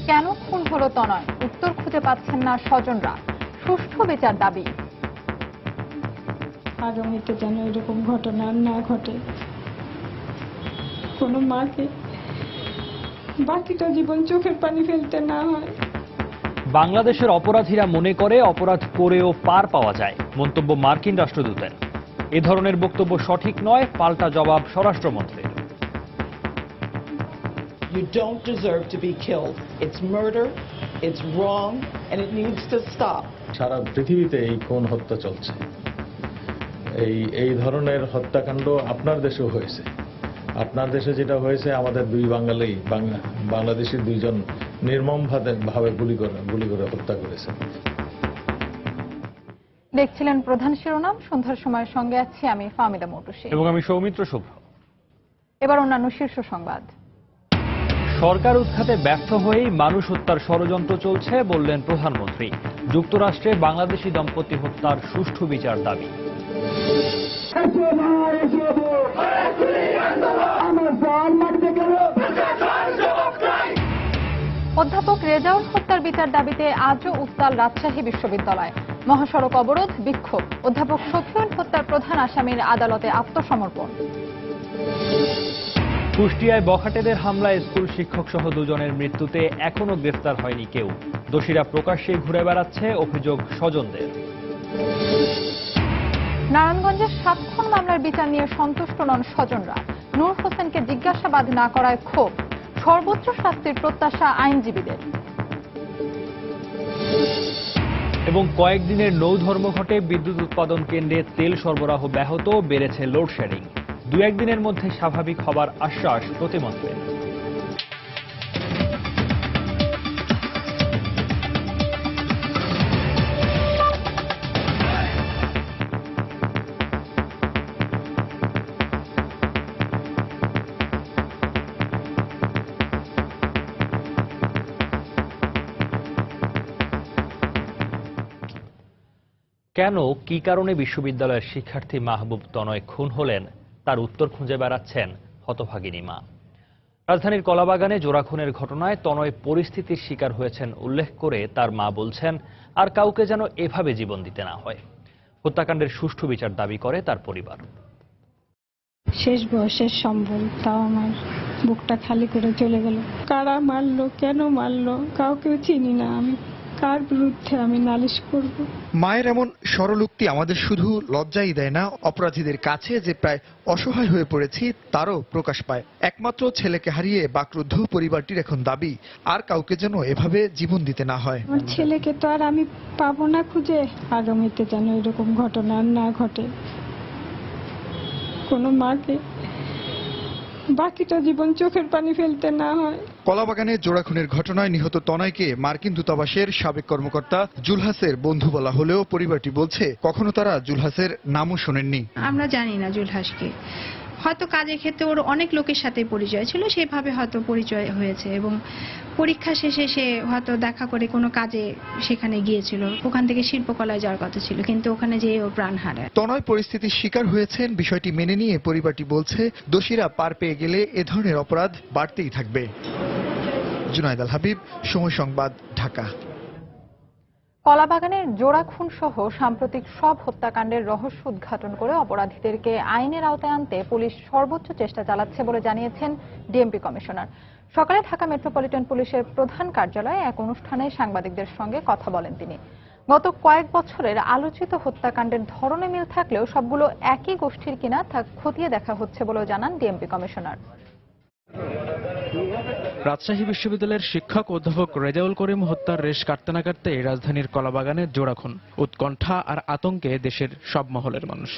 কেন খুন হলো তনয়, উত্তর খুঁজে পাচ্ছেন না স্বজনরা। সুষ্ঠু বিচার দাবি। আগামীতে যেন এরকম ঘটনা না ঘটে, কোনো মাকে বাকিটা জীবন চোখের পানি ফেলতে না হয়। বাংলাদেশের অপরাধীরা মনে করে অপরাধ করেও পার পাওয়া যায়, মন্তব্য মার্কিন রাষ্ট্রদূতের। এ ধরনের বক্তব্য সঠিক নয়, পাল্টা জবাব স্বরাষ্ট্রমন্ত্রীর। You don't deserve to be killed. It's murder, it's wrong, and it needs to stop. সারা পৃথিবীতে এই খুন হত্যা চলছে। এই ধরনের হত্যাকাণ্ড আপনার দেশেও হয়েছে। আপনার দেশে যেটা হয়েছে, আমাদের দুই বাংলাদেশি দুইজন নির্মমভাবে গুলি করে হত্যা করেছে। দেখছিলেন প্রধান শিরোনাম। সন্ধ্যার সময়ের সঙ্গে আছি আমি ফাহমিদা মৌটুসী এবং আমি সৌমিত্র শুভ্র। এবার অন্যান্য শীর্ষ সংবাদ। সরকার উৎখাতে ব্যর্থ হয়েই মানুষ হত্যার ষড়যন্ত্র চলছে বললেন প্রধানমন্ত্রী। যুক্তরাষ্ট্রে বাংলাদেশি দম্পতি হত্যার সুষ্ঠু বিচার দাবি। অধ্যাপক রেজাউল হত্যার বিচার দাবিতে আজও উত্তাল রাজশাহী বিশ্ববিদ্যালয়। মহাসড়ক অবরোধ, বিক্ষোভ। অধ্যাপক শফিউল হত্যার প্রধান আসামির আদালতে আত্মসমর্পণ। কুষ্টিয়ায় বখাটেদের হামলায় স্কুল শিক্ষক সহ দুজনের মৃত্যুতে এখনো গ্রেফতার হয়নি কেউ। দোষীরা প্রকাশ্যে ঘুরে বেড়াচ্ছে, অভিযোগ স্বজনদের। নারায়ণগঞ্জের 7 খুন মামলার বিচার নিয়ে সন্তুষ্ট নন স্বজনরা। নূর হোসেনকে জিজ্ঞাসাবাদ না করায় ক্ষোভ। সর্বোচ্চ শাস্তির প্রত্যাশা আইনজীবীদের। এবং কয়েকদিনের নৌ ধর্মঘটে বিদ্যুৎ উৎপাদন কেন্দ্রে তেল সরবরাহ ব্যাহত, বেড়েছে লোডশেডিং। 2-1 দিনের মধ্যে স্বাভাবিক হবার আশ্বাস প্রতিমন্ত্রীর। কেন, কি কারণে বিশ্ববিদ্যালয়ের শিক্ষার্থী মাহবুব তনয় খুন হলেন তার উত্তর খুঁজে বেড়াচ্ছেন হতভাগিনী মা। রাজধানীর কলাবাগানে জোড়া খুনের ঘটনায় তনয় পরিস্থিতির শিকার হয়েছেন উল্লেখ করে তার মা বলছেন, আর কাউকে যেন এভাবে জীবন দিতে না হয়। হত্যাকাণ্ডের সুষ্ঠু বিচার দাবি করে তার পরিবার। শেষ বয়সের সম্বল, তাও আমার বুকটা খালি করে চলে গেল। কারা মারলো, কেন মারলো, কাউকেও চিনি না আমি। কার বিরুদ্ধে আমি নালিশ করব? মায়ের এমন সরলোক্তি আমাদের শুধু লজ্জাই দেয় না, অপরাধীদের কাছে যে প্রায় অসহায় হয়ে পড়েছি তারও প্রকাশ পায়। একমাত্র ছেলেকে হারিয়ে বাকরুদ্ধ পরিবারটির এখন দাবি, আর কাউকে যেন এভাবে জীবন দিতে না হয়। আমার ছেলেকে তো আর আমি পাবো না খুঁজে। আগামীতে যেন এরকম ঘটনা না ঘটে, কোনো মাকে বাকিটা জীবন চোখের পানি ফেলতে না হয়। কলাবাগানে জোড়া খুনের ঘটনায় নিহত তনয়কে মার্কিন দূতাবাসের সাবেক কর্মকর্তা জুলহাসের বন্ধু বলা হলেও পরিবারটি বলছে কখনো তারা জুলহাসের নামও শোনেননি। আমরা জানি না জুলহাসকে। হয়তো কাজের ক্ষেত্রে ওর অনেক লোকের সাথে পরিচয় ছিল, সেভাবে হয়তো পরিচয় হয়েছে এবং পরীক্ষা শেষে সে হয়তো দেখা করে কোনো কাজে সেখানে গিয়েছিল। ওখান থেকে শিল্পকলায় যাওয়ার কথা ছিল, কিন্তু ওখানে যেয়ে ওর প্রাণ হারায়। তনয় পরিস্থিতির শিকার হয়েছেন, বিষয়টি মেনে নিয়ে পরিবারটি বলছে দোষীরা পার পেয়ে গেলে এ ধরনের অপরাধ বাড়তেই থাকবে। জুনায়েদ আল হাবিব, সময় সংবাদ, ঢাকা। কলাবাগানের জোড়া খুন সহ সাম্প্রতিক সব হত্যাকাণ্ডের রহস্য উদ্ঘাটন করে অপরাধীদেরকে আইনের আওতায় আনতে পুলিশ সর্বোচ্চ চেষ্টা চালাচ্ছে বলে জানিয়েছেন ডিএমপি কমিশনার। সকালে ঢাকা মেট্রোপলিটন পুলিশের প্রধান কার্যালয়ে এক অনুষ্ঠানে সাংবাদিকদের সঙ্গে কথা বলেন তিনি। গত কয়েক বছরের আলোচিত হত্যাকাণ্ডের ধরনে মিল থাকলেও সবগুলো একই গোষ্ঠীর কিনা তা খতিয়ে দেখা হচ্ছে বলেও জানান ডিএমপি কমিশনার। রাজশাহী বিশ্ববিদ্যালয়ের শিক্ষক অধ্যাপক রেজাউল করিম হত্যার রেশ কাটতে না কাটতে রাজধানীর কলাবাগানে জোড়া খুন। উৎকণ্ঠা আর আতঙ্কে দেশের সব মহলের মানুষ।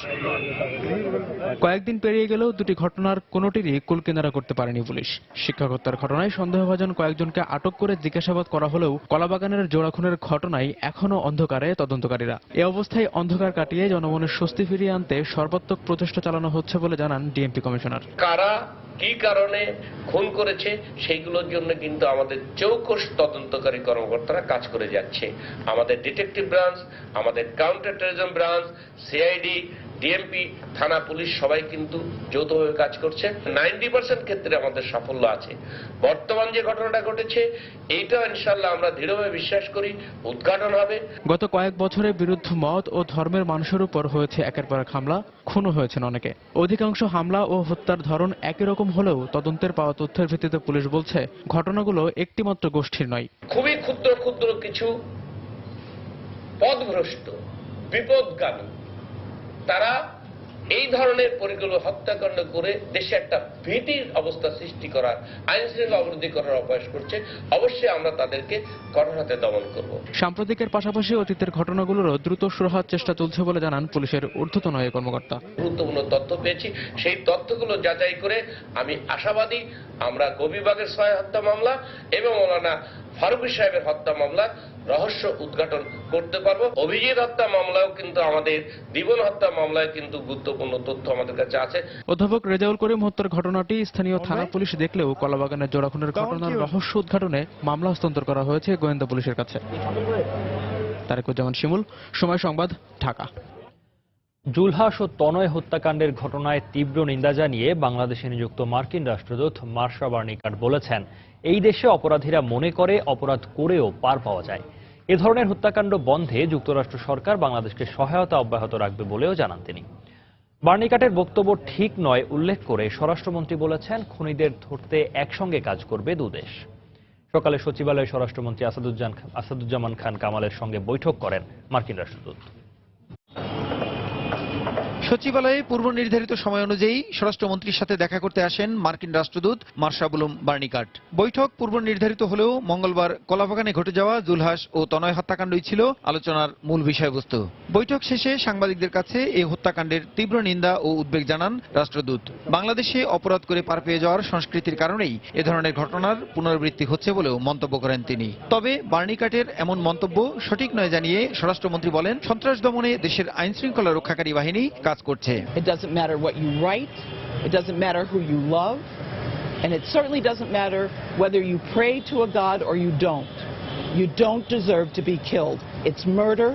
কয়েকদিন পেরিয়ে গেলেও দুটি ঘটনার কোনোটিরই কুলকিনারা করতে পারেনি পুলিশ। শিক্ষক হত্যার ঘটনায় সন্দেহভাজন কয়েকজনকে আটক করে জিজ্ঞাসাবাদ করা হলেও কলাবাগানের জোড়া খুনের ঘটনায় এখনো অন্ধকারে তদন্তকারীরা। এ অবস্থায় অন্ধকার কাটিয়ে জনমনের স্বস্তি ফিরিয়ে আনতে সর্বাত্মক প্রচেষ্টা চালানো হচ্ছে বলে জানান ডিএমপি কমিশনার। কারা কি কারণে খুন করেছে সেইগুলোর জন্য কিন্তু আমাদের চৌকস তদন্তকারী কর্মকর্তারা কাজ করে যাচ্ছে। আমাদের ডিটেকটিভ ব্রাঞ্চ, আমাদের counter terrorism branch, CID, DMP, থানা, পুলিশ সবাই কিন্তু যৌথভাবে কাজ করছে। 90% ক্ষেত্রে আমাদের সাফল্য আছে। বর্তমান যে ঘটনাটা ঘটেছে এইটা ইনশাআল্লাহ আমরা দৃঢ়ভাবে বিশ্বাস করি উদ্ঘাটন হবে। গত কয়েক বছরে বিরুদ্ধ মত ও ধর্মের মানুষের উপর হয়েছে একের পর এক হামলা, খুনও হয়েছেন অনেকে। অধিকাংশ হামলা ও হত্যার ধরন একই রকম হলেও তদন্তের পাওয়া তথ্যের ভিত্তিতে পুলিশ বলছে ঘটনাগুলো একটিমাত্র গোষ্ঠীর নয়। খুবই ক্ষুদ্র ক্ষুদ্র কিছু পথভ্রষ্ট বিপদগামী তারা এই ধরনের পরিকল্পিত হত্যাকাণ্ড করে দেশে একটা ভীতির অবস্থা সৃষ্টি করার, আইন শৃঙ্খলা অবরোধ করার অভ্যাস করছে। অবশ্যই আমরা তাদেরকে কঠোর হাতে দমন করব। সাম্প্রতিকের পাশাপাশি অতীতের ঘটনাগুলোরও দ্রুত সুরাহার চেষ্টা চলছে বলে জানান পুলিশের ঊর্ধ্বতন এই কর্মকর্তা। গুরুত্বপূর্ণ তথ্য পেয়েছি, সেই তথ্যগুলো যাচাই করে আমি আশাবাদী আমরা কবিবাগের 6 হত্যা মামলা এবং মৌলানা ফারুকী সাহেবের হত্যা মামলা রহস্য উদ্ঘাটন করতে পারবো। অভিজিৎ হত্যা মামলাও কিন্তু আমাদের, জীবন হত্যা মামলায় কিন্তু গুরুত্বপূর্ণ তথ্য আমাদের কাছে আছে। অধ্যাপক রেজাউল করিম হত্যার ঘটনাটি স্থানীয় থানা পুলিশ দেখলেও কলাবাগানের জোড়াখুনের ঘটনার রহস্য উদ্ঘাটনে মামলা হস্তান্তর করা হয়েছে গোয়েন্দা পুলিশের কাছে। তারেকুজ্জামান শিমুল, সময় সংবাদ, ঢাকা। জুলহাস ও তনয় হত্যাকাণ্ডের ঘটনায় তীব্র নিন্দা জানিয়ে বাংলাদেশে নিযুক্ত মার্কিন রাষ্ট্রদূত মার্শা বার্নিকাট বলেছেন, এই দেশে অপরাধীরা মনে করে অপরাধ করেও পার পাওয়া যায়। এ ধরনের হত্যাকাণ্ড বন্ধে যুক্তরাষ্ট্র সরকার বাংলাদেশকে সহায়তা অব্যাহত রাখবে বলেও জানান তিনি। বার্নিকাটের বক্তব্য ঠিক নয় উল্লেখ করে স্বরাষ্ট্রমন্ত্রী বলেছেন, খুনিদের ধরতে একসঙ্গে কাজ করবে দুদেশ। সকালে সচিবালয়ে স্বরাষ্ট্রমন্ত্রী আসাদুজ্জামান খান কামালের সঙ্গে বৈঠক করেন মার্কিন রাষ্ট্রদূত। সচিবালয়ে পূর্ব নির্ধারিত সময় অনুযায়ী স্বরাষ্ট্রমন্ত্রীর সাথে দেখা করতে আসেন মার্কিন রাষ্ট্রদূত মার্শা বুলুম বার্নিকাট। বৈঠক পূর্ব নির্ধারিত হলেও মঙ্গলবার কলাবাগানে ঘটে যাওয়া জুলহাস ও তনয় হত্যাকাণ্ডই ছিল আলোচনার মূল বিষয়বস্তু। বৈঠক শেষে সাংবাদিকদের কাছে এই হত্যাকাণ্ডের তীব্র নিন্দা ও উদ্বেগ জানান রাষ্ট্রদূত। বাংলাদেশে অপরাধ করে পার পেয়ে যাওয়ার সংস্কৃতির কারণেই এ ধরনের ঘটনার পুনরাবৃত্তি হচ্ছে বলেও মন্তব্য করেন তিনি। তবে বার্নিকাটের এমন মন্তব্য সঠিক নয় জানিয়ে স্বরাষ্ট্রমন্ত্রী বলেন, সন্ত্রাস দমনে দেশের আইন শৃঙ্খলা রক্ষাকারী বাহিনী কাজ করছে। It doesn't matter what you write, it doesn't matter who you love, and it certainly doesn't matter whether you pray to a God or you don't. You don't deserve to be killed. It's murder,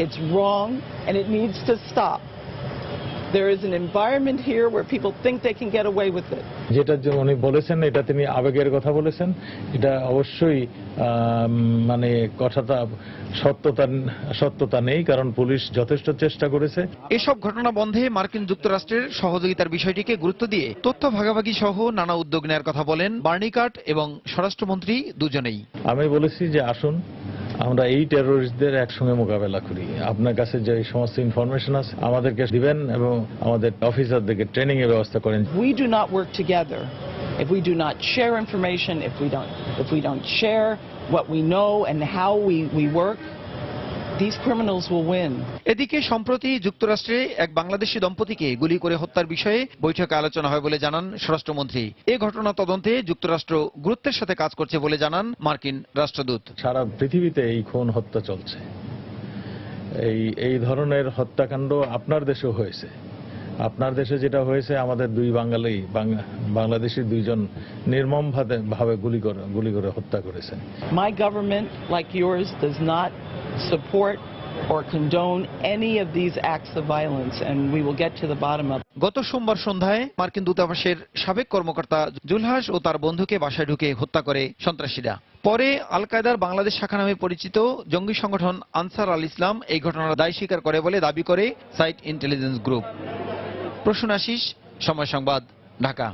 it's wrong, and it needs to stop. There is an environment here where people think they can get away with it. যেটা উনি বলেছেন এটা তিনি আবেগের কথা বলেছেন, এটা অবশ্যই মানে কথাটা সত্যতা নেই, কারণ পুলিশ যথেষ্ট চেষ্টা করেছে। এসব ঘটনা বন্ধে মার্কিন যুক্তরাষ্ট্রের সহযোগিতার বিষয়টিকে গুরুত্ব দিয়ে তথ্য ভাগাভাগি সহ নানা উদ্যোগ নেওয়ার কথা বলেন বার্নিকাট এবং স্বরাষ্ট্রমন্ত্রী দুজনেই। আমি বলেছি যে আসুন আমরা এই টেরোরিস্টদের একসঙ্গে মোকাবেলা করি। আপনার কাছে যে সমস্ত ইনফরমেশন আছে আমাদেরকে দিবেন এবং আমাদের অফিসারদেরকে ট্রেনিং এর ব্যবস্থা করেন। We do not work together if we do not share information, if we don't share what we know and how we work. These criminals will win. এদিকে সম্প্রতি যুক্তরাষ্ট্রে এক বাংলাদেশি দম্পতিকে গুলি করে হত্যার বিষয়ে বৈঠকে আলোচনা হয় বলে জানান স্বরাষ্ট্রমন্ত্রী। এই ঘটনা তদন্তে যুক্তরাষ্ট্র গুরুত্বের সাথে কাজ করছে বলে জানান মার্কিন রাষ্ট্রদূত। সারা পৃথিবীতে এই খুন হত্যা চলছে, এই ধরনের হত্যাকাণ্ড আপনার দেশেও হয়েছে। আপনার দেশে যেটা হয়েছে, আমাদের দুই বাংলাদেশি দুইজন নির্মম ভাবে গুলি করে হত্যা করেছেন। My government, like yours, does not support or condone any of these acts of violence, and we will get to the bottom of it. গত সোমবার সন্ধ্যায় মার্কিন দূতাবাসের সাবেক কর্মকর্তা জুলহাস ও তার বন্ধুকে বাসায় ঢুকে হত্যা করে সন্ত্রাসীরা। পরে আল কায়দার বাংলাদেশ শাখা নামে পরিচিত জঙ্গি সংগঠন আনসার আল ইসলাম এই ঘটনার দায় স্বীকার করে বলে দাবি করে site intelligence group. Prasun Ashis, Somoy Sangbad, Dhaka.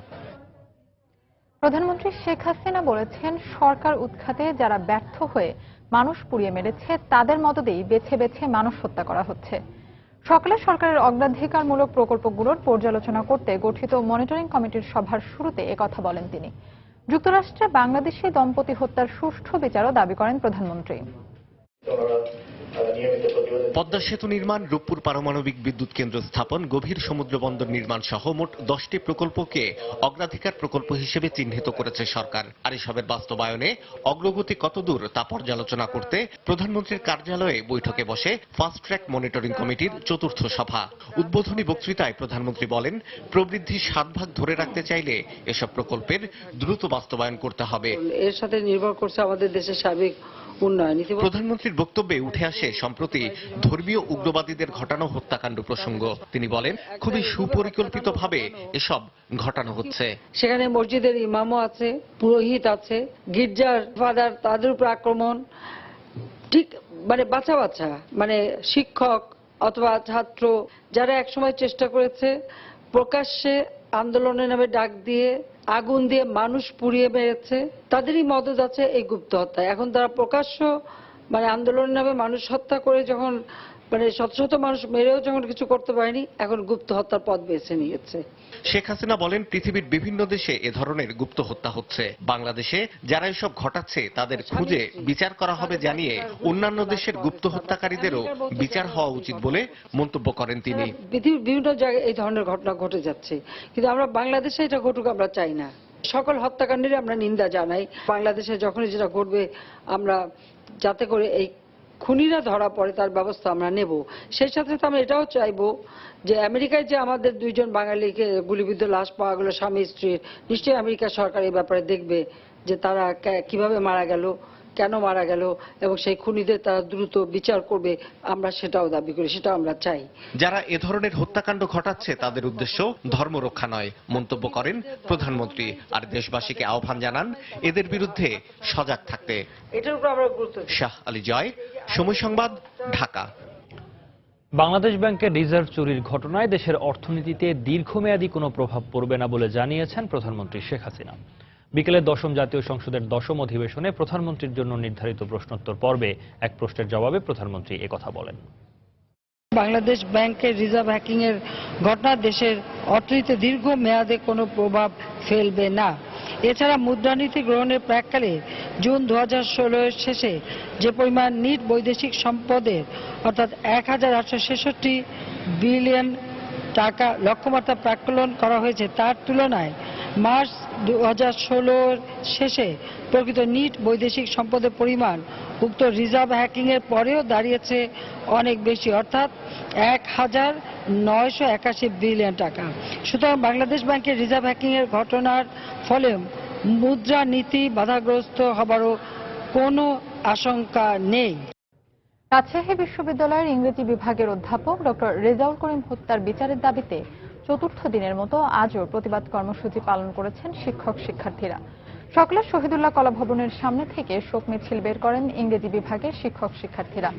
প্রধানমন্ত্রী শেখ হাসিনা বলেছেন, সরকার উৎখাতে যারা ব্যর্থ হয়ে মানুষ পুড়িয়ে মেরেছে তাদের মদদেই বেছে বেছে মানুষ হত্যা করা হচ্ছে। সকালে সরকারের অগ্রাধিকারমূলক প্রকল্পগুলোর পর্যালোচনা করতে গঠিত মনিটরিং কমিটির সভার শুরুতে একথা বলেন তিনি। যুক্তরাষ্ট্রে বাংলাদেশি দম্পতি হত্যার সুষ্ঠু বিচারও দাবি করেন প্রধানমন্ত্রী। পদ্মা সেতু নির্মাণ, রূপপুর পারমাণবিক বিদ্যুৎ কেন্দ্র স্থাপন, গভীর সমুদ্র বন্দর নির্মাণ সহ মোট 10টি প্রকল্পকে অগ্রাধিকার প্রকল্প হিসেবে চিহ্নিত করেছে সরকার। আর এসবের বাস্তবায়নে অগ্রগতি কতদূর তা পর্যালোচনা করতে প্রধানমন্ত্রীর কার্যালয়ে বৈঠকে বসে ফাস্ট ট্র্যাক মনিটরিং কমিটির চতুর্থ সভা। উদ্বোধনী বক্তৃতায় প্রধানমন্ত্রী বলেন, প্রবৃদ্ধি 7 ভাগ ধরে রাখতে চাইলে এসব প্রকল্পের দ্রুত বাস্তবায়ন করতে হবে। এর সাথে নির্ভর করছে আমাদের দেশের সার্বিক উন্নয়ন। প্রধানমন্ত্রীর বক্তব্যে উঠে আসে সম্প্রতি ধর্মীয় উগ্রবাদীদের ঘটানো হত্যাকাণ্ড প্রসঙ্গ। তিনি বলেন, খুবই সুপরিকল্পিতভাবে এসব ঘটানো হচ্ছে। সেখানে মসজিদের ইমামও আছে, পুরোহিত আছে, গির্জার ফাদার, তাদের উপর আক্রমণ, ঠিক বাচ্চা বাচ্চা শিক্ষক অথবা ছাত্র যারা একসময় চেষ্টা করেছে প্রকাশ্যে আন্দোলনের নামে ডাক দিয়ে আগুন দিয়ে মানুষ পুড়িয়ে মেরেছে, তাদেরই মদত আছে এই গুপ্ত হত্যা। এখন তারা প্রকাশ্য আন্দোলনের নামে মানুষ হত্যা করে যখন শত শত মানুষ মেরেও যখন কিছু করতে পারেনি, এখন গুপ্ত হত্যার পথ বেছে নিয়েছে। শেখ হাসিনা বলেন, পৃথিবীর বিভিন্ন দেশে এ ধরনের গুপ্ত হত্যা হচ্ছে। বাংলাদেশে যারা এসব ঘটাচ্ছে তাদের খুঁজে বিচার করা হবে জানিয়ে অন্যান্য দেশের গুপ্ত হত্যাকারীদেরও বিচার হওয়া উচিত বলে মন্তব্য করেন তিনি। পৃথিবীর বিভিন্ন জায়গায় এই ধরনের ঘটনা ঘটে যাচ্ছে, কিন্তু আমরা বাংলাদেশে এটা ঘটুক আমরা চাই না। সকল হত্যাকাণ্ডেরই আমরা নিন্দা জানাই। বাংলাদেশে যখনই যেটা ঘটবে আমরা যাতে করে এই খুনিরা ধরা পড়ে তার ব্যবস্থা আমরা নেব। সেই সাথে আমরা এটাও চাইবো যে আমেরিকায় যে আমাদের 2 জন বাঙালিকে গুলিবিদ্ধ লাশ পাওয়া গেল স্বামী স্ত্রীর, নিশ্চয়ই আমেরিকা সরকার এই ব্যাপারে দেখবে যে তারা কিভাবে মারা গেল, কেন মারা গেল, এবং সেই খুনিদের তারা দ্রুত বিচার করবে। আমরা সেটাও দাবি করি, সেটাও আমরা চাই। যারা এ ধরনের হত্যাকাণ্ড ঘটাচ্ছে তাদের উদ্দেশ্য ধর্ম রক্ষা নয় মন্তব্য করেন প্রধানমন্ত্রী। আর দেশবাসীকে আহ্বান জানান এদের বিরুদ্ধে সজাগ থাকতে। এটার উপর আমরা গুরুত্ব দিই। শাহ আলী জয়, সময় সংবাদ, ঢাকা। বাংলাদেশ ব্যাংকের রিজার্ভ চুরির ঘটনায় দেশের অর্থনীতিতে দীর্ঘমেয়াদী কোনো প্রভাব পড়বে না বলে জানিয়েছেন প্রধানমন্ত্রী শেখ হাসিনা। বিকেলে 10ম জাতীয় সংসদের 10ম অধিবেশনে প্রধানমন্ত্রীর জন্য নির্ধারিত প্রশ্নোত্তর পর্বে এক প্রশ্নের জবাবে প্রধানমন্ত্রী একথা বলেন। বাংলাদেশ ব্যাংকের রিজার্ভ হ্যাকিং এর ঘটনা দেশের অর্থনীতিতে দীর্ঘ মেয়াদে কোনো প্রভাব ফেলবে না। এছাড়া মুদ্রানীতি গ্রহণের প্রাক্কালে জুন 2016 এর শেষে যে পরিমাণ নিট বৈদেশিক সম্পদের অর্থাৎ 1866 বিলিয়ন টাকা লক্ষ্যমাত্রা প্রাক্কলন করা হয়েছে, তার তুলনায় মার্চ 2016 শেষে প্রকৃত নিট বৈদেশিক সম্পদের পরিমাণ উক্ত রিজার্ভ হ্যাকিং এর পরেও দাঁড়িয়েছে অনেক বেশি, অর্থাৎ 1981 বিলিয়ন টাকা। সুতরাং বাংলাদেশ ব্যাংকের রিজার্ভ হ্যাকিং এর ঘটনার ফলে মুদ্রা নীতি বাধাগ্রস্ত হবারও কোনো আশঙ্কা নেই। রাজশাহী বিশ্ববিদ্যালয়ের ইংরেজি বিভাগের অধ্যাপক ডক্টর রেজাউল করিম হত্যার বিচারের দাবিতে চতুর্থ দিনের মতো আজও প্রতিবাদ কর্মসূচি পালন করেছেন শিক্ষক শিক্ষার্থীরা। সকালে শহীদুল্লাহ কলা ভবনের সামনে থেকে শোক মিছিল বের করেন ইংরেজি বিভাগের শিক্ষক শিক্ষার্থীরা।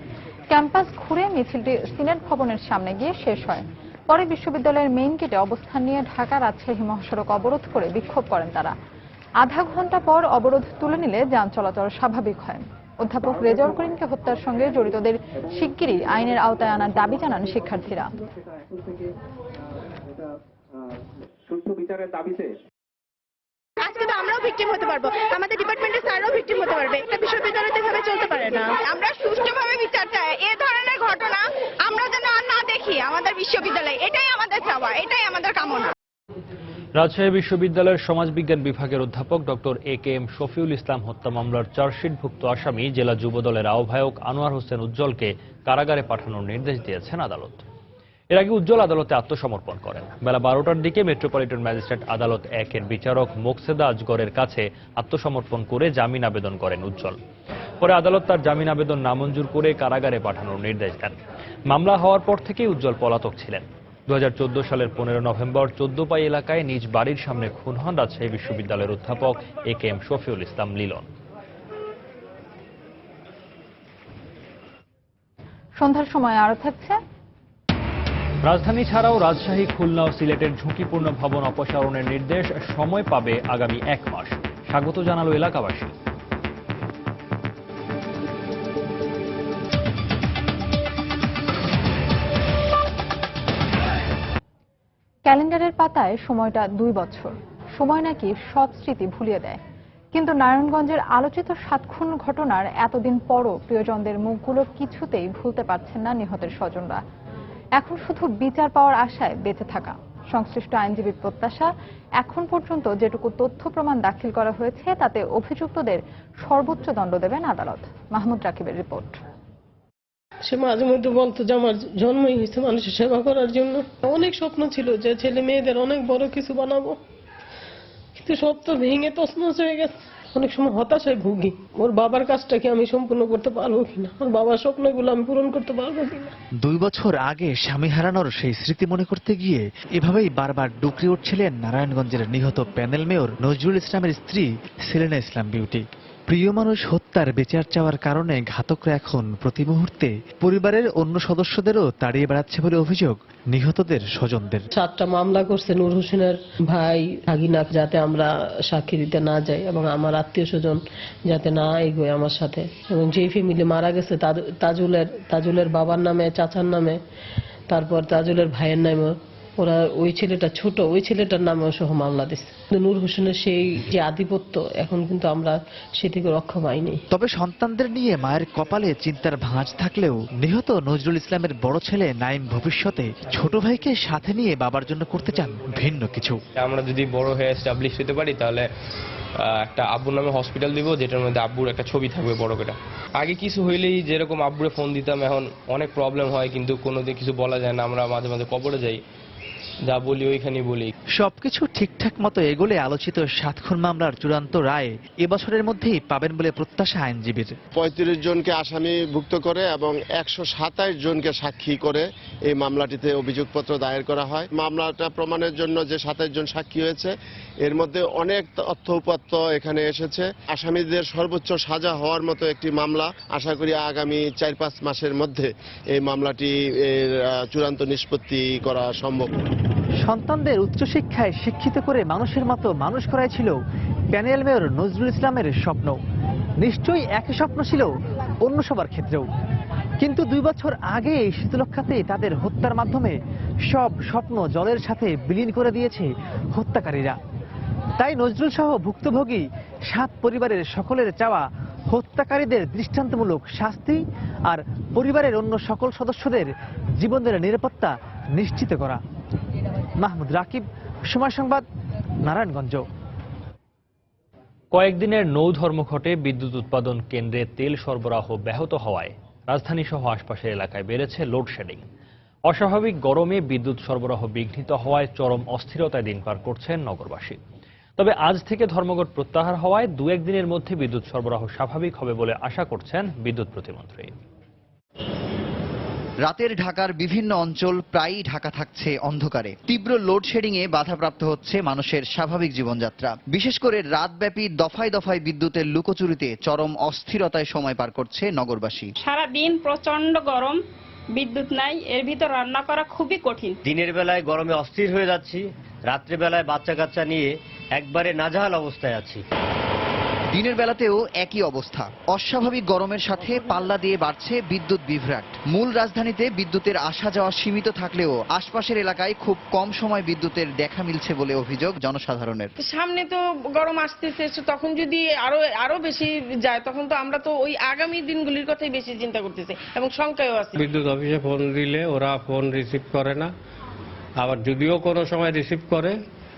ক্যাম্পাস ঘুরে মিছিলটি সিনেট ভবনের সামনে গিয়ে শেষ হয়। পরে বিশ্ববিদ্যালয়ের মেইন গেটে অবস্থান নিয়ে ঢাকা রাজশাহী মহাসড়ক অবরোধ করে বিক্ষোভ করেন তারা। আধা ঘন্টা পর অবরোধ তুলে নিলে যান চলাচল স্বাভাবিক হয়। অধ্যাপক রেজাউল করিমকে হত্যার সঙ্গে জড়িতদের শিগগিরই আইনের আওতায় আনার দাবি জানান শিক্ষার্থীরা। আজকে তো আমরাও ভিকটিম হতে পারবো, আমাদের ডিপার্টমেন্টের স্যারও ভিকটিম হতে পারবে। একটা বিশ্ববিদ্যালয় এভাবে চলতে পারে না। আমরা সুষ্ঠুভাবে বিচার চাই। এই ধরনের ঘটনা আমরা যেন আর না দেখি আমাদের বিশ্ববিদ্যালয়ে। এটাই আমাদের চাওয়া, এটাই আমাদের কামনা। রাজশাহী বিশ্ববিদ্যালয়ের সমাজবিজ্ঞান বিভাগের অধ্যাপক ডক্টর এ.কে.এম. শফিউল ইসলাম হত্যা মামলার চার্জশিটভুক্ত আসামি জেলা যুবদলের আহ্বায়ক আনোয়ার হোসেন উজ্জ্বলকে কারাগারে পাঠানোর নির্দেশ দিয়েছেন আদালত। এর আগে উজ্জ্বল আদালতে আত্মসমর্পণ করেন। বেলা 12টার দিকে মেট্রোপলিটন ম্যাজিস্ট্রেট আদালত 1-এর বিচারক মোকসেদা আজগরের কাছে আত্মসমর্পণ করে জামিন আবেদন করেন উজ্জ্বল। পরে আদালত তার জামিন আবেদন নামঞ্জুর করে কারাগারে পাঠানোর নির্দেশ দেন। মামলা হওয়ার পর থেকেই উজ্জ্বল পলাতক ছিলেন। 2014 সালের 15 নভেম্বর 14 পাই এলাকায় নিজ বাড়ির সামনে খুন হন রাজশাহী বিশ্ববিদ্যালয়ের অধ্যাপক এ.কে.এম. শফিউল ইসলাম লিলন। সন্ধ্যার সময় আরো থাকছে রাজধানী ছাড়াও রাজশাহী, খুলনা ও সিলেটের ঝুঁকিপূর্ণ ভবন অপসারণের নির্দেশ সময় পাবে আগামী 1 মাস। স্বাগত জানালো এলাকাবাসী। ক্যালেন্ডারের পাতায় সময়টা 2 বছর। সময় নাকি সৎ স্মৃতি ভুলিয়ে দেয়, কিন্তু নারায়ণগঞ্জের আলোচিত 7 খুন ঘটনার এতদিন পরও প্রিয়জনদের মুখগুলো কিছুতেই ভুলতে পারছেন না নিহতের স্বজনরা। এখন শুধু বিচার পাওয়ার আশায় বেঁচে থাকা। সংশ্লিষ্ট আইনজীবীর প্রত্যাশা, এখন পর্যন্ত যেটুকু তথ্য প্রমাণ দাখিল করা হয়েছে তাতে অভিযুক্তদের সর্বোচ্চ দণ্ড দেবেন আদালত। মাহমুদ রাকিবের রিপোর্ট। সে মাঝে মধ্যে বলতো যে আমার জন্মই হয়েছে মানুষের সেবা করার জন্য। অনেক স্বপ্ন ছিল যে ছেলে মেয়েদের অনেক বড় কিছু বানাবো, কিন্তু সব তো ভেঙে তছনছ হয়ে গেছে। অনেক সময় হতাশায় ভুগি, ওর বাবার কাজটাকে আমি সম্পূর্ণ করতে পারবো কিনা, ওর বাবার স্বপ্নগুলো আমি পূরণ করতে পারবো কিনা। 2 বছর আগে স্বামী হারানোর সেই স্মৃতি মনে করতে গিয়ে এভাবেই বারবার ডুকরে উঠছিলেন নারায়ণগঞ্জের নিহত প্যানেল মেয়র নজরুল ইসলামের স্ত্রী সেলেনা ইসলাম বিউটি। প্রিয় মানুষ হত্যার বিচার চাওয়ার কারণে ঘাতকরা এখন প্রতি মুহূর্তে পরিবারের অন্য সদস্যদেরও তাড়িয়ে বেড়াচ্ছে বলে অভিযোগ নিহতদের স্বজনদের। 7টা মামলা করছে নূর হোসেনের ভাই ভাগিনা, যাতে আমরা সাক্ষী দিতে না যাই এবং আমার আত্মীয় স্বজন যাতে না এগোয় আমার সাথে। এবং যেই ফ্যামিলি মারা গেছে তাজুলের বাবার নামে, চাচার নামে, তারপর তাজুলের ভাইয়ের নামে, ওরা ওই ছেলেটা ছোট, ওই ছেলেটার নামেও সহ মামলা দিচ্ছে। নূর হোসেনের সেই যে আধিপত্য, এখন কিন্তু আমরা সে থেকে রক্ষা পাইনি। তবে সন্তানদের নিয়ে মায়ের কপালে চিন্তার ভাঁজ থাকলেও নিহত নজরুল ইসলামের বড় ছেলে নাইম ভবিষ্যতে ছোট ভাইকে সাথে নিয়ে বাবার জন্য করতে চান ভিন্ন কিছু। আমরা যদি বড় হয়ে এস্টাবলিশ হতে পারি তাহলে একটা আব্বুর নামে হসপিটাল দিব, যেটার মধ্যে আব্বুর একটা ছবি থাকবে বড় করে। আগে কিছু হইলেই যেরকম আব্বুরে ফোন দিতাম, এখন অনেক প্রবলেম হয় কিন্তু কোনোদিন কিছু বলা যায় না। আমরা মাঝে মাঝে কবরে যাই, যা বলি ওইখানে বলি। সবকিছু ঠিকঠাক মতো এগোলে আলোচিত 7 খুন মামলার চূড়ান্ত রায় এবছরের মধ্যেই পাবেন বলে প্রত্যাশা আইনজীবীর। 35 জনকে আসামিভুক্ত করে এবং 127 জনকে সাক্ষী করে এই মামলাটিতে অভিযোগপত্র দায়ের করা হয়। মামলাটা প্রমাণের জন্য যে 27 জন সাক্ষী হয়েছে, এর মধ্যে অনেক তথ্য উপাত্ত এখানে এসেছে। আসামিদের সর্বোচ্চ সাজা হওয়ার মতো একটি মামলা। আশা করি আগামী 4-5 মাসের মধ্যে এই মামলাটি চূড়ান্ত নিষ্পত্তি করা সম্ভব। সন্তানদের উচ্চশিক্ষায় শিক্ষিত করে মানুষের মতো মানুষ করাই ছিল প্যানেল মেয়র নজরুল ইসলামের স্বপ্ন। নিশ্চয়ই একই স্বপ্ন ছিল অন্য সবার ক্ষেত্রেও, কিন্তু 2 বছর আগে এই শীতলক্ষাতে তাদের হত্যার মাধ্যমে সব স্বপ্ন জলের সাথে বিলীন করে দিয়েছে হত্যাকারীরা। তাই নজরুল সহ ভুক্তভোগী 7 পরিবারের সকলের চাওয়া হত্যাকারীদের দৃষ্টান্তমূলক শাস্তি আর পরিবারের অন্য সকল সদস্যদের জীবনের নিরাপত্তা নিশ্চিত করা। মাহমুদ রাকিব, সময় সংবাদ, নারায়ণগঞ্জ। কয়েকদিনের নৌ ধর্মঘটে বিদ্যুৎ উৎপাদন কেন্দ্রে তেল সরবরাহ ব্যাহত হওয়ায় রাজধানী সহ আশপাশের এলাকায় বেড়েছে লোডশেডিং। অস্বাভাবিক গরমে বিদ্যুৎ সরবরাহ বিঘ্নিত হওয়ায় চরম অস্থিরতায় দিন পার করছেন নগরবাসী। তবে আজ থেকে ধর্মঘট প্রত্যাহার হওয়ায় 2-1 দিনের মধ্যে বিদ্যুৎ সরবরাহ স্বাভাবিক হবে বলে আশা করছেন বিদ্যুৎ প্রতিমন্ত্রী। রাতের ঢাকার বিভিন্ন অঞ্চল প্রায়ই ঢাকা থাকছে অন্ধকারে। তীব্র লোডশেডিং এ বাধাপ্রাপ্ত হচ্ছে মানুষের স্বাভাবিক জীবনযাত্রা। বিশেষ করে রাতব্যাপী দফায় দফায় বিদ্যুতের লুকোচুরিতে চরম অস্থিরতায় সময় পার করছে নগরবাসী। সারা দিন প্রচন্ড গরম, বিদ্যুৎ নাই, এর ভিতর রান্না করা খুবই কঠিন। দিনের বেলায় গরমে অস্থির হয়ে যাচ্ছি, রাত্রে বেলায় বাচ্চা কাচ্চা নিয়ে একবারে নাজেহাল অবস্থায় আছি। দিনের বেলাতেও একই অবস্থা। অস্বাভাবিক গরমের সাথে পাল্লা দিয়ে বাড়ছে বিদ্যুৎ বিভ্রাট। মূল রাজধানীতে বিদ্যুতের আসা যাওয়া সীমিত থাকলেও আশপাশের এলাকায় খুব কম সময় বিদ্যুতের দেখা মিলছে বলে অভিযোগ জনসাধারণের। সামনে তো গরম আসতেছে, তখন যদি আরো বেশি যায়, তখন তো আমরা তো ওই আগামী দিনগুলির কথাই বেশি চিন্তা করতেছি এবং শঙ্কায়ও আছে। বিদ্যুৎ অফিসে ফোন দিলে ওরা ফোন রিসিভ করে না, আবার যদিও কোনো সময় রিসিভ করে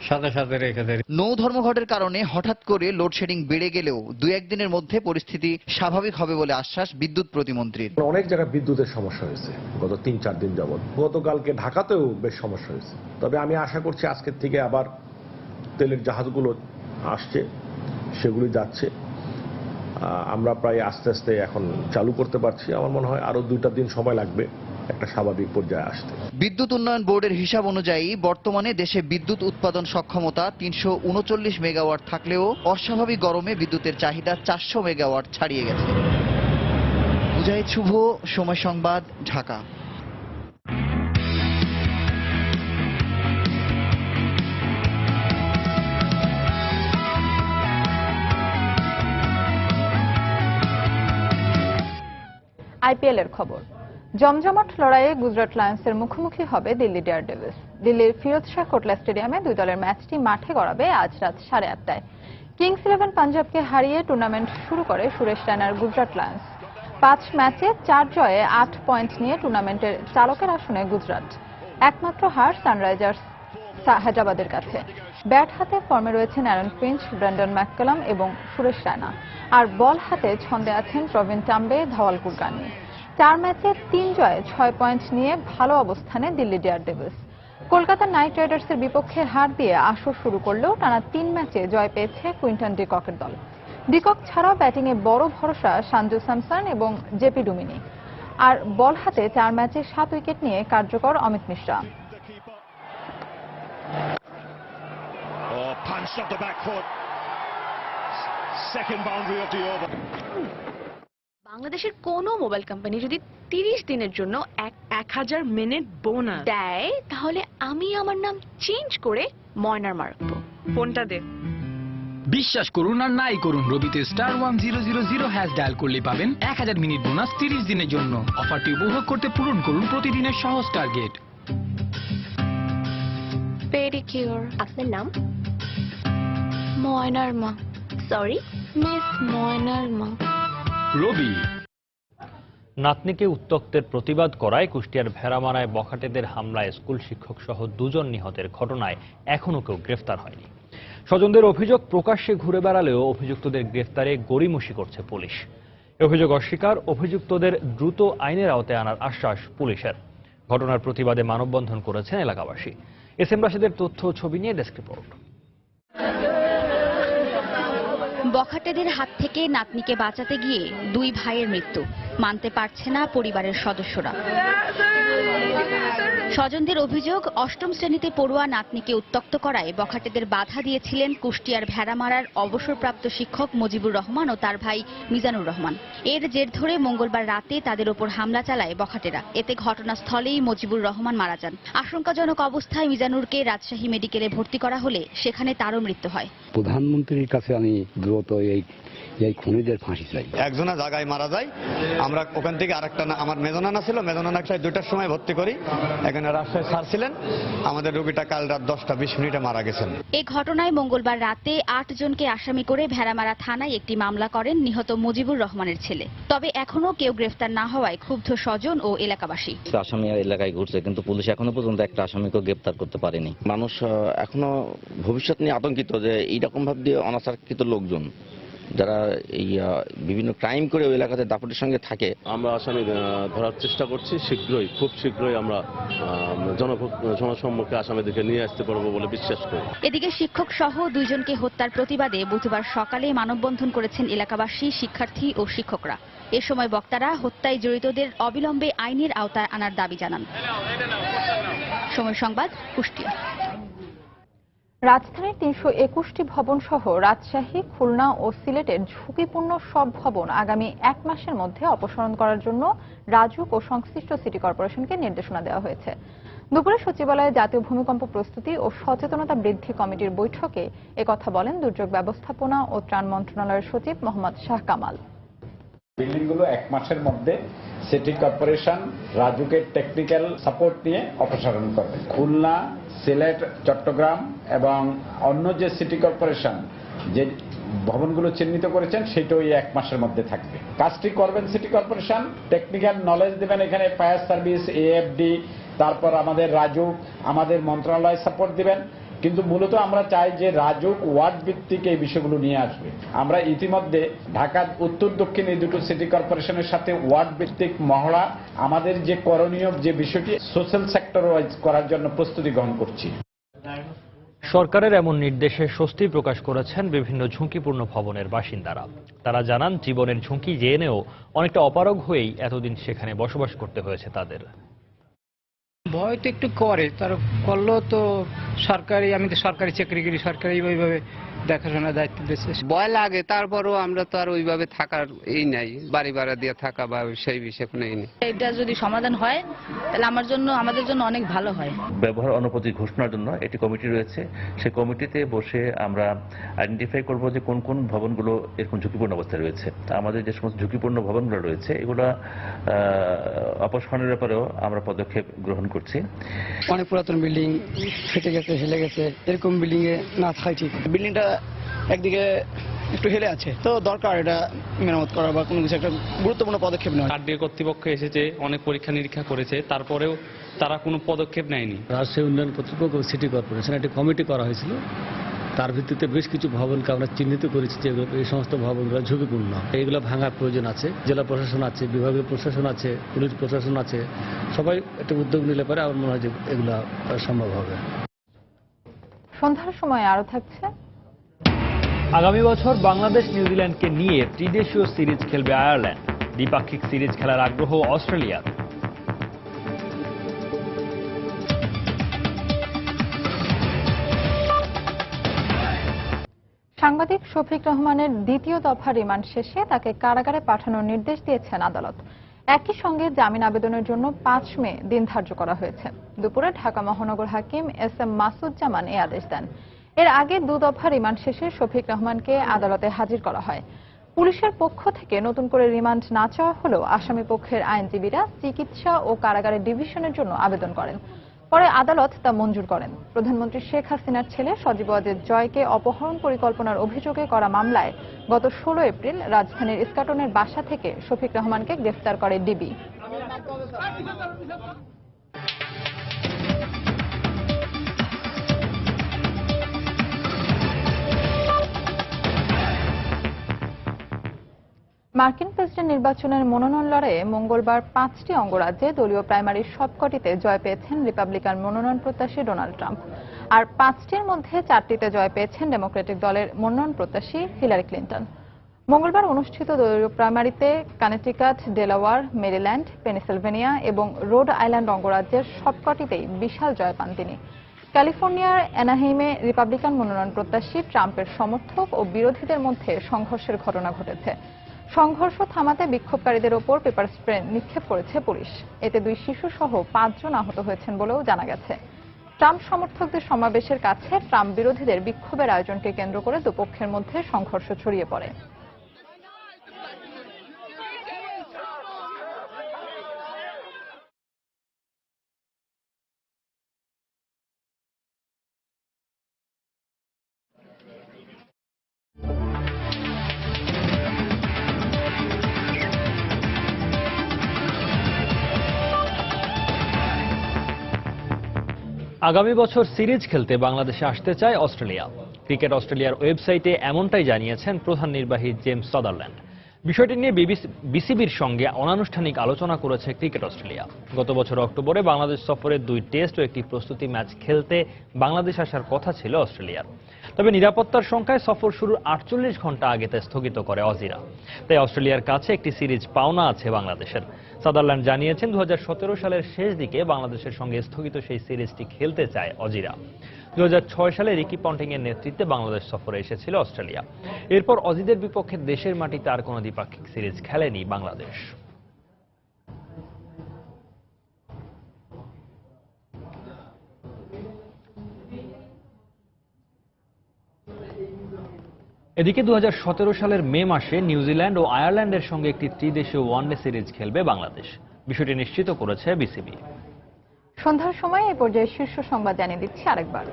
সাথে সাথে রেখে দেয়। নৌ ধর্মঘটের কারণে হঠাৎ করে লোডশেডিং বেড়ে গেলেও 2-1 দিনের মধ্যে পরিস্থিতি স্বাভাবিক হবে বলে আশ্বাস বিদ্যুৎ প্রতিমন্ত্রীর। অনেক জায়গায় বিদ্যুতের সমস্যা হয়েছে গত 3-4 দিন যাবৎ। গতকালকে ঢাকাতেও বেশ সমস্যা হয়েছে। তবে আমি আশা করছি আজকের থেকে আবার তেলের জাহাজগুলো আসছে, সেগুলি যাচ্ছে। আমরা প্রায় আস্তে আস্তে এখন চালু করতে পারছি। আমার মনে হয় আরো 2টা দিন সময় লাগবে একটা স্বাভাবিক পর্যায়ে আসতে। বিদ্যুৎ উন্নয়ন বোর্ডের হিসাব অনুযায়ী বর্তমানে দেশে বিদ্যুৎ উৎপাদন সক্ষমতা 339 মেগাওয়াট থাকলেও অস্বাভাবিক গরমে বিদ্যুতের চাহিদা 400 মেগাওয়াট ছাড়িয়ে গেছে। মুজাহিদ শুভ, সময় সংবাদ, ঢাকা। আইপিএল এর খবর। জমজমাট লড়াইয়ে গুজরাট লায়ন্সের মুখোমুখি হবে দিল্লি ডেয়ারডেভিলস। দিল্লির ফিরোজ শাহ কোটলা স্টেডিয়ামে 2 দলের ম্যাচটি মাঠে গড়াবে আজ রাত 8:30টায়। কিংস 11 পাঞ্জাবকে হারিয়ে টুর্নামেন্ট শুরু করে সুরেশ রায়নার গুজরাট লায়ন্স। 5 ম্যাচে 4 জয়ে 8 পয়েন্ট নিয়ে টুর্নামেন্টের চালকের আসনে গুজরাট। একমাত্র হার সানরাইজার্স হায়দ্রাবাদের কাছে। ব্যাট হাতে ফর্মে রয়েছেন অ্যারন ফিঞ্চ, ব্র্যান্ডন ম্যাককালাম এবং সুরেশ রায়না, আর বল হাতে ছন্দে আছেন প্রবীণ তাম্বে, ধওয়াল কুলকার্নি। 4 ম্যাচে 3 জয়ে 6 পয়েন্ট নিয়ে ভালো অবস্থানে দিল্লি ডেয়ারডেভিলস। কলকাতা নাইট রাইডার্সের বিপক্ষে হার দিয়ে আসর শুরু করলেও টানা 3 ম্যাচে জয় পেয়েছে কুইন্টন ডি ককের দল। ডিকক ছাড়াও ব্যাটিংয়ে বড় ভরসা সঞ্জু স্যামসন এবং জেপি ডুমিনি। আর বল হাতে 4 ম্যাচে 7 উইকেট নিয়ে কার্যকর অমিত মিশ্রা। বাংলাদেশের কোনো মোবাইল কোম্পানি যদি 30 দিনের জন্য 1000 মিনিট বোনাস দেয়, তাহলে আমি আমার নাম চেঞ্জ করে ময়নার মা রাখবো। ফোনটা দে। বিশ্বাস করুন আর নাই করুন, রবিতে *1000 ডায়াল করলে পাবেন 1000 মিনিট বোনাস 30 দিনের জন্য। অফারটি উপভোগ করতে পূরণ করুন প্রতিদিনের সহজ টার্গেট। পেডিকিউর। আপনার নাম? ময়নার মা। সরি, মিস ময়নার মা। রবি। নাতনিকে উত্ত্যক্তের প্রতিবাদ করায় কুষ্টিয়ার ভেড়ামারায় বখাটেদের হামলায় স্কুল শিক্ষক সহ 2 জন নিহতের ঘটনায় এখনো কেউ গ্রেফতার হয়নি। স্বজনদের অভিযোগ, প্রকাশ্যে ঘুরে বেড়ালেও অভিযুক্তদের গ্রেফতারে গড়িমসি করছে পুলিশ। অভিযোগ অস্বীকার, অভিযুক্তদের দ্রুত আইনের আওতায় আনার আশ্বাস পুলিশের। ঘটনার প্রতিবাদে মানববন্ধন করেছেন এলাকাবাসী। এসএম রাশেদের তথ্য ও ছবি নিয়ে ডেস্ক রিপোর্ট। বখাটেদের হাত থেকে নাতনিকে বাঁচাতে গিয়ে 2 ভাইয়ের মৃত্যু, মানতে পারছে না পরিবারের সদস্যরা। স্বজনদের অভিযোগ, 8ম শ্রেণীতে পড়ুয়া নাতনিকে উত্ত্যক্ত করায় বখাটেদের বাধা দিয়েছিলেন কুষ্টিয়ার ভেড়ামারার অবসরপ্রাপ্ত শিক্ষক মুজিবুর রহমান ও তার ভাই মিজানুর রহমান। এর জের ধরে মঙ্গলবার রাতে তাদের ওপর হামলা চালায় বখাটেরা। এতে ঘটনাস্থলেই মুজিবুর রহমান মারা যান। আশঙ্কাজনক অবস্থায় মিজানুরকে রাজশাহী মেডিকেলে ভর্তি করা হলে সেখানে তারও মৃত্যু হয়। প্রধানমন্ত্রীর কাছে আমি দ্রুত এই খুনিদের ফাঁসি চাই। একজনা জায়গায় মারা যায়, আমরা ওখান থেকে আরেকটা, আমার মেজনানা ছিল, মেজনানা 2টার সময় ভর্তি করি, এখানে রাজশাহী স্যার ছিলেন, আমাদের রোগীটা কাল রাত 10:20 মারা গেছেন। এই ঘটনায় মঙ্গলবার রাতে 8 জনকে আসামি করে ভেড়ামারা থানায় একটি মামলা করেন নিহত মুজিবুর রহমানের ছেলে। তবে এখনো কেউ গ্রেফতার না হওয়ায় ক্ষুব্ধ স্বজন ও এলাকাবাসী। আসামি এলাকায় ঘুরছে, কিন্তু পুলিশ এখনো পর্যন্ত একটা আসামিকে গ্রেফতার করতে পারেনি। মানুষ এখনো ভবিষ্যৎ নিয়ে আতঙ্কিত যে এইরকম ভাবে অনাচারকৃত লোকজন যারা এই বিভিন্ন ক্রাইম করে ওই এলাকাতে দাপটের সঙ্গে থাকে। আমরা আসামি ধরার চেষ্টা করছি, খুব শীঘ্রই আমরা জনসম্মুখে আসামিদেরকে নিয়ে আসতে পারবো বলে বিশ্বাস করি। এদিকে শিক্ষক সহ 2 জনকে হত্যার প্রতিবাদে বুধবার সকালে মানববন্ধন করেছেন এলাকাবাসী, শিক্ষার্থী ও শিক্ষকরা। এ সময় বক্তারা হত্যায় জড়িতদের অবিলম্বে আইনের আওতায় আনার দাবি জানান। সময় সংবাদ, কুষ্টিয়া। রাজধানীর 321টি ভবন সহ রাজশাহী, খুলনা ও সিলেটের ঝুঁকিপূর্ণ সব ভবন আগামী 1 মাসের মধ্যে অপসারণ করার জন্য রাজুক ও সংশ্লিষ্ট সিটি কর্পোরেশনকে নির্দেশনা দেওয়া হয়েছে। দুপুরে সচিবালয়ে জাতীয় ভূমিকম্প প্রস্তুতি ও সচেতনতা বৃদ্ধি কমিটির বৈঠকে একথা বলেন দুর্যোগ ব্যবস্থাপনা ও ত্রাণ মন্ত্রণালয়ের সচিব মোহাম্মদ শাহ কামাল। বিল্ডিংগুলো 1 মাসের মধ্যে সিটি কর্পোরেশন রাজুকের টেকনিক্যাল সাপোর্ট নিয়ে অপসারণ করবে। খুলনা, সিলেট, চট্টগ্রাম এবং অন্য যে সিটি কর্পোরেশন যে ভবনগুলো চিহ্নিত করেছেন সেটাও এই 1 মাসের মধ্যে থাকবে। কাজটি করবেন সিটি কর্পোরেশন, টেকনিক্যাল নলেজ দেবেন, এখানে ফায়ার সার্ভিস, এএফডি, তারপর আমাদের রাজুক, আমাদের মন্ত্রণালয় সাপোর্ট দিবেন। কিন্তু মূলত আমরা চাই যে রাজুক ওয়ার্ড ভিত্তিক এই বিষয়গুলো নিয়ে আসবে। আমরা ইতিমধ্যে ঢাকা উত্তর দক্ষিণ এই দুটো সিটি কর্পোরেশনের সাথে ওয়ার্ড ভিত্তিক মহড়া, আমাদের যে করণীয় যে বিষয়টি সোশ্যাল সেক্টর ওয়াইজ করার জন্য প্রস্তুতি গ্রহণ করছি। সরকারের এমন নির্দেশে স্বস্তি প্রকাশ করেছেন বিভিন্ন ঝুঁকিপূর্ণ ভবনের বাসিন্দারা। তারা জানান, জীবনের ঝুঁকি জেনেও অনেকটা অপারগ হয়েই এতদিন সেখানে বসবাস করতে হয়েছে তাদের। ভয় তো একটু করে, তার করলেও তো সরকারি, আমি তো সরকারি চাকরি করি, সরকারি ওইভাবে দেখাশোনার দায়িত্ব দিয়েছে। ভয় লাগে, তারপরও আমরা তো আর ওইভাবে থাকার এই নাই, বাড়ি ভাড়া দিয়ে থাকা বা সেই বিষয়ে কোনো এই নেই। এটা যদি সমাধান হয় তাহলে আমাদের জন্য অনেক ভালো হয়। ব্যবহার অনুপযোগী ঘোষণার জন্য একটি কমিটি রয়েছে, সেই কমিটিতে বসে আমরা আইডেন্টিফাই করব যে কোন কোন ভবনগুলো এরকম ঝুঁকিপূর্ণ অবস্থায় রয়েছে। আমাদের যে সমস্ত ঝুঁকিপূর্ণ ভবনগুলো রয়েছে এগুলো অপসারণের ব্যাপারেও আমরা পদক্ষেপ গ্রহণ করছি। অনেক পুরাতন বিল্ডিং ফেটে গেছে, হেলে গেছে, এরকম বিল্ডিং এ না থাকাই ঠিক। বিল্ডিংটা একদিকে একটু হেলে আছে, তো দরকার এটা মেরামত করা বা কোনো কিছু একটা গুরুত্বপূর্ণ পদক্ষেপ নেওয়া। আরডিএ কর্তৃপক্ষ এসেছে, অনেক পরীক্ষা নিরীক্ষা করেছে, তারপরেও তারা কোনো পদক্ষেপ নেয়নি। রাজশাহী উন্নয়ন কর্তৃপক্ষ সিটি কর্পোরেশন একটি কমিটি করা হয়েছিল, তার ভিত্তিতে বেশ কিছু ভবনকে আমরা চিহ্নিত করেছি যে এই সমস্ত ভবনগুলো ঝুঁকিপূর্ণ, এইগুলো ভাঙার প্রয়োজন আছে। জেলা প্রশাসন আছে, বিভাগীয় প্রশাসন আছে, পুলিশ প্রশাসন আছে, সবাই একটা উদ্যোগ নিলে পারে আমার মনে হয় যে এগুলো সম্ভব হবে। সন্ধ্যার সময় আরো থাকছে আগামী বছর বাংলাদেশ নিউজিল্যান্ডকে নিয়ে ত্রিদেশীয় সিরিজ খেলবে আয়ারল্যান্ড। দ্বিপাক্ষিক সিরিজ খেলার আগ্রহ অস্ট্রেলিয়ার। সাংবাদিক শফিক রহমানের দ্বিতীয় দফা রিমান্ড শেষে তাকে কারাগারে পাঠানোর নির্দেশ দিয়েছেন আদালত। একই সঙ্গে জামিন আবেদনের জন্য 5 মে দিন ধার্য করা হয়েছে। দুপুরে ঢাকা মহানগর হাকিম এস.এম. মাসুজ্জামান এই আদেশ দেন। এর আগে 2 দফা রিমান্ড শেষে শফিক রহমানকে আদালতে হাজির করা হয়। পুলিশের পক্ষ থেকে নতুন করে রিমান্ড না চাওয়া হলেও আসামি পক্ষের আইনজীবীরা চিকিৎসা ও কারাগারের ডিভিশনের জন্য আবেদন করেন। পরে আদালত তা মঞ্জুর করেন। প্রধানমন্ত্রী শেখ হাসিনার ছেলে সজীব ওয়াজেদ জয়কে অপহরণ পরিকল্পনার অভিযোগে করা মামলায় গত 16 এপ্রিল রাজধানীর ইস্কাটনের বাসা থেকে শফিক রহমানকে গ্রেফতার করে ডিবি। মার্কিন প্রেসিডেন্ট নির্বাচনের মনোনয়ন লড়াইয়ে মঙ্গলবার 5টি অঙ্গরাজ্যে দলীয় প্রাইমারির সবকটিতে জয় পেয়েছেন রিপাবলিকান মনোনয়ন প্রত্যাশী ডোনাল্ড ট্রাম্প। আর 5টির মধ্যে 4টিতে জয় পেয়েছেন ডেমোক্রেটিক দলের মনোনয়ন প্রত্যাশী হিলারি ক্লিন্টন। মঙ্গলবার অনুষ্ঠিত দলীয় প্রাইমারিতে কানেটিকাট, ডেলাওয়ার, মেরিল্যান্ড, পেনসিলভেনিয়া এবং রোড আইল্যান্ড অঙ্গরাজ্যের সবকটিতেই বিশাল জয় পান তিনি। ক্যালিফোর্নিয়ার অ্যানাহাইমে রিপাবলিকান মনোনয়ন প্রত্যাশী ট্রাম্পের সমর্থক ও বিরোধীদের মধ্যে সংঘর্ষের ঘটনা ঘটেছে। সংঘর্ষ থামাতে বিক্ষোভকারীদের ওপর পেপার স্প্রে নিক্ষেপ করেছে পুলিশ। এতে 2 শিশু সহ 5 জন আহত হয়েছেন বলেও জানা গেছে। ট্রাম্প সমর্থকদের সমাবেশের কাছে ট্রাম্প বিরোধীদের বিক্ষোভের আয়োজনকে কেন্দ্র করে দুপক্ষের মধ্যে সংঘর্ষ ছড়িয়ে পড়ে। আগামী বছর সিরিজ খেলতে বাংলাদেশে আসতে চায় অস্ট্রেলিয়া। ক্রিকেট অস্ট্রেলিয়ার ওয়েবসাইটে এমনটাই জানিয়েছেন প্রধান নির্বাহী জেমস সাদারল্যান্ড। বিষয়টি নিয়ে বিসিবির সঙ্গে অনানুষ্ঠানিক আলোচনা করেছে ক্রিকেট অস্ট্রেলিয়া। গত বছর অক্টোবরে বাংলাদেশ সফরে 2 টেস্ট ও একটি প্রস্তুতি ম্যাচ খেলতে বাংলাদেশ আসার কথা ছিল অস্ট্রেলিয়ার। তবে নিরাপত্তার সংখ্যায় সফর শুরুর 48 ঘন্টা আগে তা স্থগিত করে অজিরা। তাই অস্ট্রেলিয়ার কাছে একটি সিরিজ পাওনা আছে বাংলাদেশের। সাদারল্যান্ড জানিয়েছেন 2017 সালের শেষ দিকে বাংলাদেশের সঙ্গে স্থগিত সেই সিরিজটি খেলতে চায় অজিরা। 2006 সালে রিকি পন্টিং এর নেতৃত্বে বাংলাদেশ সফরে এসেছিল অস্ট্রেলিয়া। এরপর অজিদের বিপক্ষে দেশের মাটিতে আর কোনো দ্বিপাক্ষিক সিরিজ খেলেনি বাংলাদেশ। এদিকে 2017 সালের মে মাসে নিউজিল্যান্ড ও আয়ারল্যান্ডের সঙ্গে একটি ত্রিদেশীয় ওয়ানডে সিরিজ খেলবে বাংলাদেশ। বিষয়টি নিশ্চিত করেছে বিসিবি। সন্ধ্যার সময় এই পর্যায়ে শীর্ষ সংবাদ জানিয়ে দিচ্ছি আরেকবার।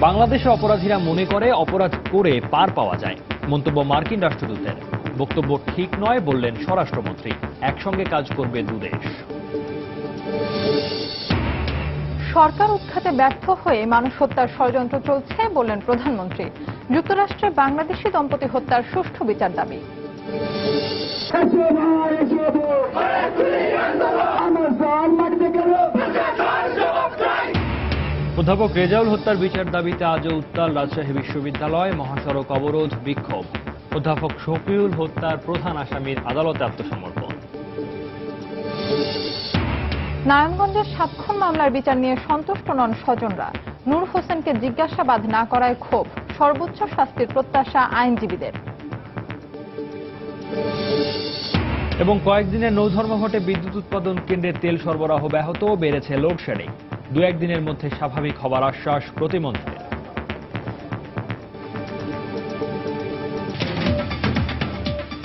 বাংলাদেশে অপরাধীরা মনে করে অপরাধ করে পার পাওয়া যায়, মন্তব্য মার্কিন রাষ্ট্রদূতের। বক্তব্য ঠিক নয় বললেন স্বরাষ্ট্রমন্ত্রী। একসঙ্গে কাজ করবে 2 দেশ। সরকার উৎখাতে ব্যর্থ হয়ে মানুষ হত্যার ষড়যন্ত্র চলছে বললেন প্রধানমন্ত্রী। যুক্তরাষ্ট্রে বাংলাদেশি দম্পতি হত্যার সুষ্ঠু বিচার দাবি। অধ্যাপক রেজাউল হত্যার বিচার দাবিতে আজও উত্তাল রাজশাহী বিশ্ববিদ্যালয়। মহাসড়ক অবরোধ, বিক্ষোভ। অধ্যাপক শফিউল হত্যার প্রধান আসামির আদালতে আত্মসমর্পণ। নারায়ণগঞ্জের সাতক্ষণ মামলার বিচার নিয়ে সন্তুষ্ট নন স্বজনরা। নূর হোসেনকে জিজ্ঞাসাবাদ না করায় ক্ষোভ। সর্বোচ্চ শাস্তির প্রত্যাশা আইনজীবীদের। এবং কয়েকদিনের নৌধর্মঘটে বিদ্যুৎ উৎপাদন কেন্দ্রে তেল সরবরাহ ব্যাহত, বেড়েছে লোডশেডিং। 2-1 দিনের মধ্যে স্বাভাবিক হবার আশ্বাস প্রতিমন্ত্রীর।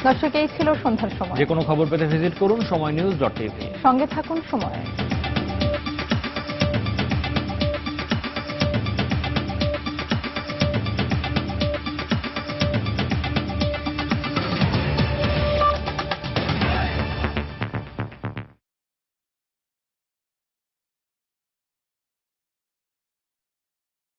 দর্শক, এই ছিল সন্ধ্যার সময়। যে কোনো খবর পেতে ভিজিট করুন সময়নিউজ.tv। সঙ্গে থাকুন সময়।